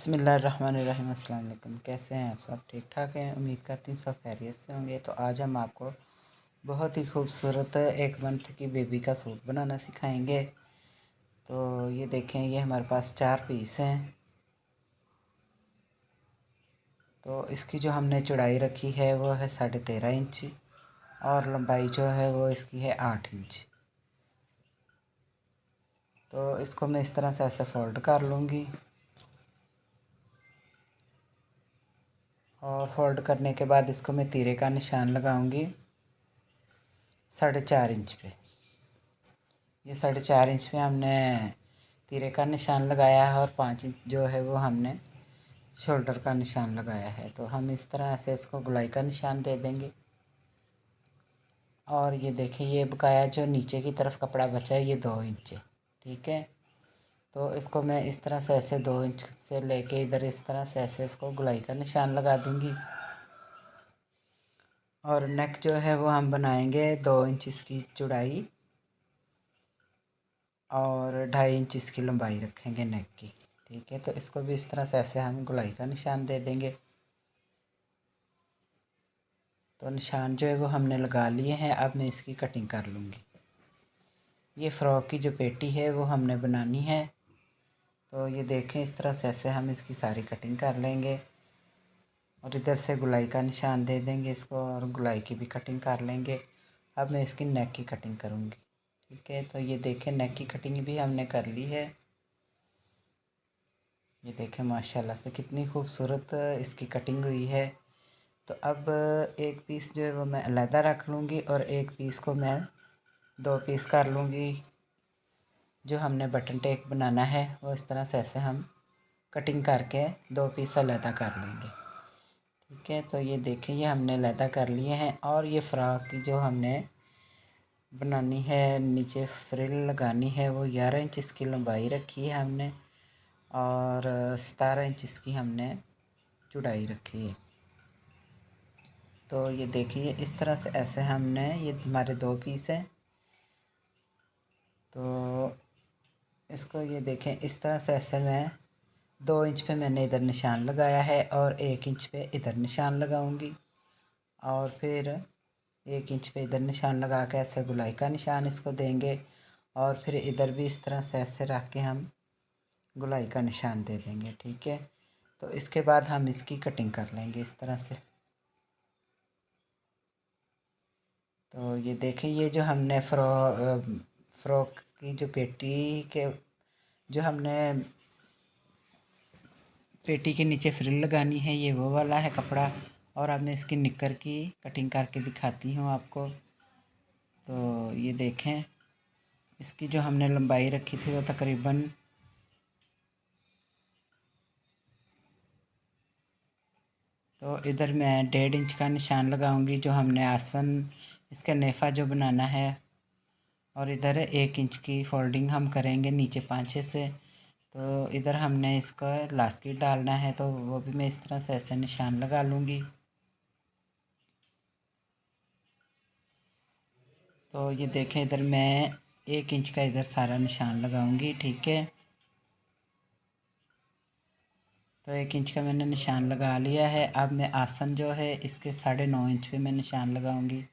बिस्मिल्लाहिर्रहमानिर्रहीम। अस्सलाम वालेकुम। कैसे हैं आप सब? ठीक ठाक हैं? उम्मीद करती हूँ सब खैरियत से होंगे। तो आज हम आपको बहुत ही खूबसूरत 1 मंथ की बेबी का सूट बनाना सिखाएंगे। तो ये देखें, ये हमारे पास 4 पीस हैं। तो इसकी जो हमने चौड़ाई रखी है वो है 13.5 इंच और लंबाई जो है वो इसकी है 8 इंच। तो इसको मैं इस तरह से ऐसे फ़ोल्ड कर लूँगी और फोल्ड करने के बाद इसको मैं तीरे का निशान लगाऊंगी 4.5 इंच पे। ये 4.5 इंच पे हमने तीरे का निशान लगाया है और 5 इंच जो है वो हमने शोल्डर का निशान लगाया है। तो हम इस तरह से इसको गोलाई का निशान दे देंगे। और ये देखिए, ये बकाया जो नीचे की तरफ कपड़ा बचा है ये 2 इंच है, ठीक है। तो इसको मैं इस तरह से ऐसे 2 इंच से लेके इधर इस तरह से ऐसे इसको गोलाई का निशान लगा दूंगी। और नेक जो है वो हम बनाएंगे 2 इंच इसकी चौड़ाई और 2.5 इंच इसकी लंबाई रखेंगे नेक की, ठीक है। तो इसको भी इस तरह से ऐसे हम गोलाई का निशान दे देंगे। तो निशान जो है वो हमने लगा लिए हैं। अब मैं इसकी कटिंग कर लूँगी। ये फ़्रॉक की जो पेटी है वो हमने बनानी है। तो ये देखें, इस तरह से ऐसे हम इसकी सारी कटिंग कर लेंगे और इधर से गोलाई का निशान दे देंगे इसको और गोलाई की भी कटिंग कर लेंगे। अब मैं इसकी नेक की कटिंग करूँगी, ठीक है। तो ये देखें, नेक की कटिंग भी हमने कर ली है। ये देखें माशाल्लाह से कितनी खूबसूरत इसकी कटिंग हुई है। तो अब एक पीस जो है वो मैं अलहदा रख लूँगी और एक पीस को मैं 2 पीस कर लूँगी। जो हमने बटन टेक बनाना है वो इस तरह से ऐसे हम कटिंग करके 2 पीस अलहदा कर लेंगे, ठीक है। तो ये देखें, ये हमने अलहदा कर लिए हैं। और ये फ़्रॉक की जो हमने बनानी है, नीचे फ्रिल लगानी है, वो 11 इंच इसकी लंबाई रखी है हमने और 17 इंच इसकी हमने चौड़ाई रखी है। तो ये देखिए, इस तरह से ऐसे हमने, ये हमारे 2 पीस हैं। तो इसको ये देखें, इस तरह से ऐसे मैं 2 इंच पे मैंने इधर निशान लगाया है और 1 इंच पे इधर निशान लगाऊंगी और फिर 1 इंच पे इधर निशान लगा के ऐसे गोलाई का निशान इसको देंगे और फिर इधर भी इस तरह से ऐसे रख के हम गोलाई का निशान दे देंगे, ठीक है। तो इसके बाद हम इसकी कटिंग कर लेंगे इस तरह से। तो ये देखें, ये जो हमने फ़्रॉक की जो पेटी के जो हमने पेटी के नीचे फ्रिल लगानी है, ये वो वाला है कपड़ा। और अब मैं इसकी निक्कर की कटिंग करके दिखाती हूँ आपको। तो ये देखें, इसकी जो हमने लंबाई रखी थी वो तकरीबन 1.5 मैं 1.5 इंच का निशान लगाऊंगी जो हमने आसन इसका नेफ़ा जो बनाना है। और इधर 1 इंच की फोल्डिंग हम करेंगे नीचे पाँचे से। तो इधर हमने इसका इलास्टिक डालना है, तो वो भी मैं इस तरह से ऐसे निशान लगा लूँगी। तो ये देखें, इधर मैं 1 इंच का इधर सारा निशान लगाऊंगी, ठीक है। तो 1 इंच का मैंने निशान लगा लिया है। अब मैं आसन जो है इसके 9.5 इंच पे मैं निशान लगाऊंगी।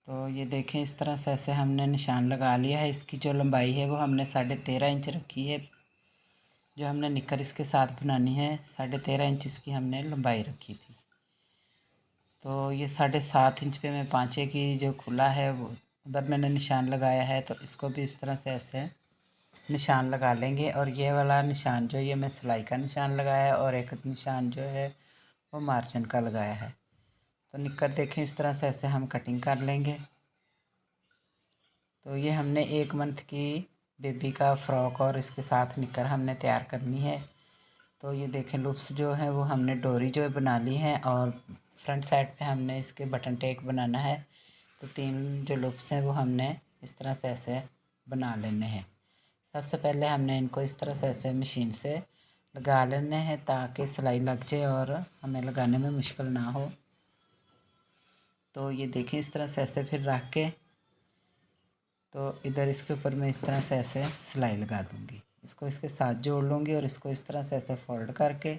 तो ये देखें, इस तरह से ऐसे हमने निशान लगा लिया है। इसकी जो लंबाई है वो हमने 13.5 इंच रखी है। जो हमने निकर इसके साथ बनानी है 13.5 इंच इसकी हमने लंबाई रखी थी। तो ये 7.5 इंच पे मैं पाँचे की जो खुला है वो उधर मैंने निशान लगाया है। तो इसको भी इस तरह से ऐसे निशान लगा लेंगे। और ये वाला निशान जो, ये मैं सिलाई का निशान लगाया है और एक निशान जो है वो मार्जिन का लगाया है। तो निकर देखें, इस तरह से ऐसे हम कटिंग कर लेंगे। तो ये हमने 1 मंथ की बेबी का फ़्रॉक और इसके साथ निकर हमने तैयार करनी है। तो ये देखें, लूप्स जो है वो हमने डोरी जो है बना ली है और फ्रंट साइड पे हमने इसके बटन टेक बनाना है। तो 3 जो लूप्स हैं वो हमने इस तरह से ऐसे बना लेने हैं। सबसे पहले हमने इनको इस तरह से ऐसे मशीन से लगा लेने हैं ताकि सिलाई लग जाए और हमें लगाने में मुश्किल ना हो। तो ये देखें, इस तरह से ऐसे फिर रख के तो इधर इसके ऊपर मैं इस तरह से ऐसे सिलाई लगा दूँगी। इसको इसके साथ जोड़ लूँगी और इसको इस तरह से ऐसे फोल्ड करके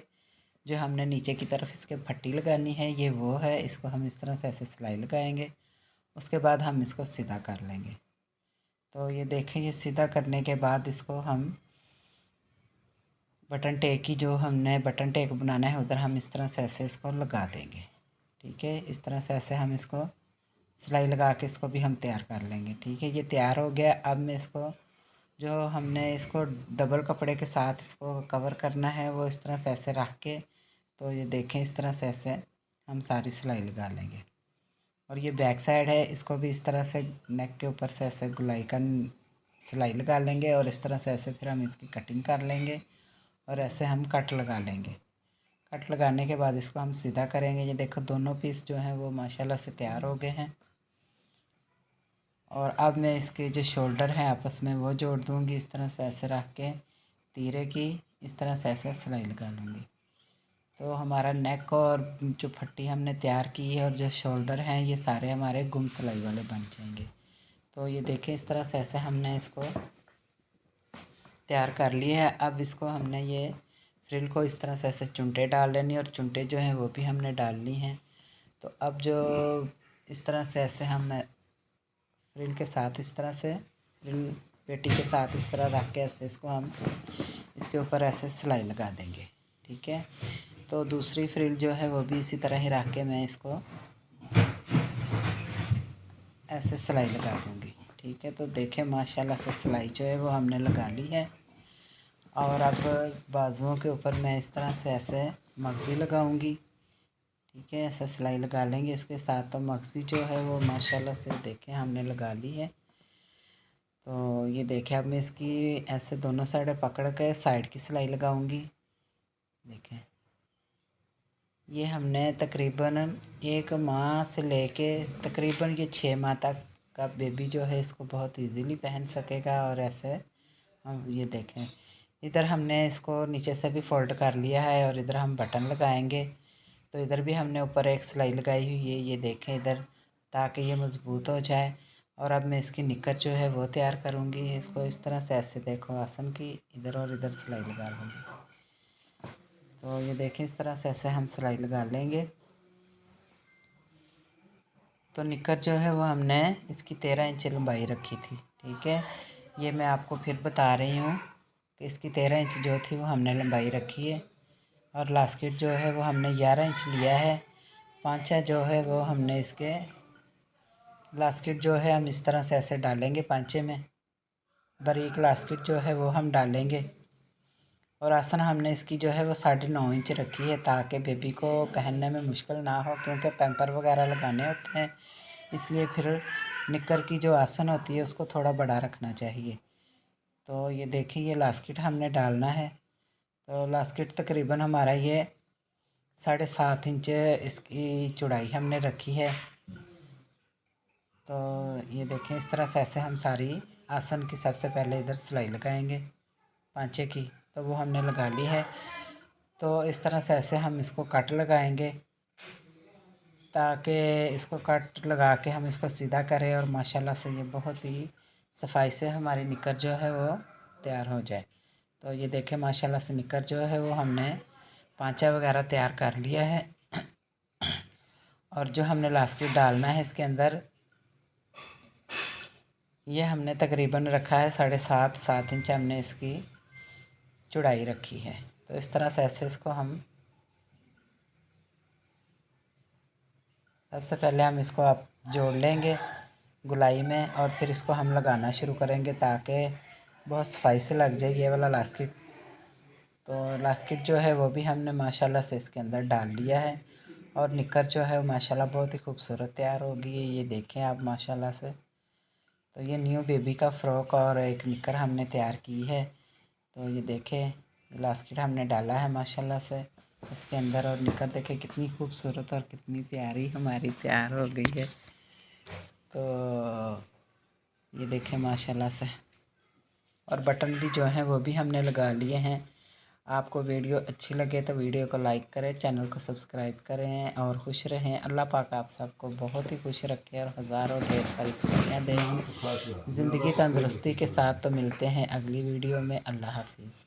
जो हमने नीचे की तरफ इसके पट्टी लगानी है ये वो है, इसको हम इस तरह से ऐसे सिलाई लगाएंगे। उसके बाद हम इसको सीधा कर लेंगे। तो ये देखें, ये सीधा करने के बाद इसको हम बटन टेक की जो हमने बटन टेक बनाना है उधर हम इस तरह से ऐसे इसको लगा देंगे। ठीक है, इस तरह से ऐसे हम इसको सिलाई लगा के इसको भी हम तैयार कर लेंगे। ठीक है, ये तैयार हो गया। अब मैं इसको जो हमने इसको डबल कपड़े के साथ इसको कवर करना है वो इस तरह से ऐसे रख के, तो ये देखें इस तरह से ऐसे हम सारी सिलाई लगा लेंगे। और ये बैक साइड है, इसको भी इस तरह से नेक के ऊपर से ऐसे गुलाई का सिलाई लगा लेंगे और इस तरह से ऐसे फिर हम इसकी कटिंग कर लेंगे और ऐसे हम कट लगा लेंगे। कट लगाने के बाद इसको हम सीधा करेंगे। ये देखो दोनों पीस जो हैं वो माशाल्लाह से तैयार हो गए हैं। और अब मैं इसके जो शोल्डर हैं आपस में वो जोड़ दूँगी। इस तरह से ऐसे रख के तीरे की इस तरह से ऐसे सिलाई लगा लूँगी। तो हमारा नेक और जो पट्टी हमने तैयार की है और जो शोल्डर हैं ये सारे हमारे गुम सिलाई वाले बन जाएंगे। तो ये देखें इस तरह से ऐसे हमने इसको तैयार कर लिया है। अब इसको हमने ये फ्रिल को इस तरह से ऐसे चुनटे डाल लेनी और चुनटे जो हैं वो भी हमने डालनी हैं। तो अब जो इस तरह से ऐसे हम फ्रिल के साथ इस तरह से फ्रिल पेटी के साथ इस तरह रख के ऐसे इसको हम इसके ऊपर ऐसे सिलाई लगा देंगे। ठीक है, तो दूसरी फ्रिल जो है वो भी इसी तरह ही रख के मैं इसको ऐसे सिलाई लगा दूँगी। ठीक है, तो देखें माशाल्लाह से सिलाई जो है वो हमने लगा ली है। और अब बाजुओं के ऊपर मैं इस तरह से ऐसे मगज़ी लगाऊंगी। ठीक है, ऐसे सिलाई लगा लेंगे इसके साथ। तो मगज़ी जो है वो माशाल्लाह से देखें हमने लगा ली है। तो ये देखें अब मैं इसकी ऐसे दोनों साइड पकड़ के साइड की सिलाई लगाऊंगी। देखें ये हमने तकरीबन 1 माह से लेके तकरीबन ये 6 माह तक का बेबी जो है इसको बहुत इजीली पहन सकेगा। और ऐसे हम ये देखें इधर हमने इसको नीचे से भी फोल्ड कर लिया है और इधर हम बटन लगाएंगे। तो इधर भी हमने ऊपर एक सिलाई लगाई हुई है, ये देखें इधर, ताकि ये मज़बूत हो जाए। और अब मैं इसकी निकर जो है वो तैयार करूँगी। इसको इस तरह से ऐसे देखो आसन की इधर और इधर सिलाई लगा लूँगी। तो ये देखें इस तरह से ऐसे हम सिलाई लगा लेंगे। तो निकर जो है वो हमने इसकी 13 इंच लंबाई रखी थी। ठीक है, ये मैं आपको फिर बता रही हूँ कि इसकी 13 इंच जो थी वो हमने लंबाई रखी है। और लास्किट जो है वो हमने 11 इंच लिया है। पांचा जो है वो हमने इसके लास्किट जो है हम इस तरह से ऐसे डालेंगे पांचे में, बारीक लास्किट जो है वो हम डालेंगे। और आसन हमने इसकी जो है वो 9.5 इंच रखी है ताकि बेबी को पहनने में मुश्किल ना हो, क्योंकि पैम्पर वगैरह लगाने होते हैं, इसलिए फिर निकर की जो आसन होती है उसको थोड़ा बड़ा रखना चाहिए। तो ये देखिए ये लास्किट हमने डालना है। तो लास्किट तकरीबन हमारा ये 7.5 इंच इसकी चौड़ाई हमने रखी है। तो ये देखें इस तरह से ऐसे हम सारी आसन की सबसे पहले इधर सिलाई लगाएंगे पांचे की, तो वो हमने लगा ली है। तो इस तरह से ऐसे हम इसको कट लगाएंगे ताकि इसको कट लगा के हम इसको सीधा करें और माशाल्लाह से ये बहुत ही सफाई से हमारी निकर जो है वो तैयार हो जाए। तो ये देखें माशाल्लाह से निकर जो है वो हमने पांचा वगैरह तैयार कर लिया है। और जो हमने लास्किट डालना है इसके अंदर, ये हमने तकरीबन रखा है 7.5 इंच हमने इसकी चौड़ाई रखी है। तो इस तरह से ऐसे इसको हम सबसे पहले हम इसको आप जोड़ लेंगे गुलाई में और फिर इसको हम लगाना शुरू करेंगे ताकि बहुत सफाई से लग जाए ये वाला लास्किट। तो लास्किट जो है वो भी हमने माशाल्लाह से इसके अंदर डाल लिया है और निकर जो है वो माशाल्लाह बहुत ही खूबसूरत तैयार होगी। ये देखें आप माशाल्लाह से। तो ये न्यू बेबी का फ़्रॉक और एक निकर हमने तैयार की है। तो ये देखें लास्किट हमने डाला है माशाल्लाह से इसके अंदर और निकर देखें कितनी खूबसूरत और कितनी प्यारी हमारी तैयार हो गई है। तो ये देखें माशाल्लाह से। और बटन भी जो हैं वो भी हमने लगा लिए हैं। आपको वीडियो अच्छी लगे तो वीडियो को लाइक करें, चैनल को सब्सक्राइब करें और खुश रहें। अल्लाह पाक आप सबको बहुत ही खुश रखे और हज़ारों ढेर सारी खुशियाँ दें, ज़िंदगी तंदुरुस्ती के साथ। तो मिलते हैं अगली वीडियो में। अल्लाह हाफिज़।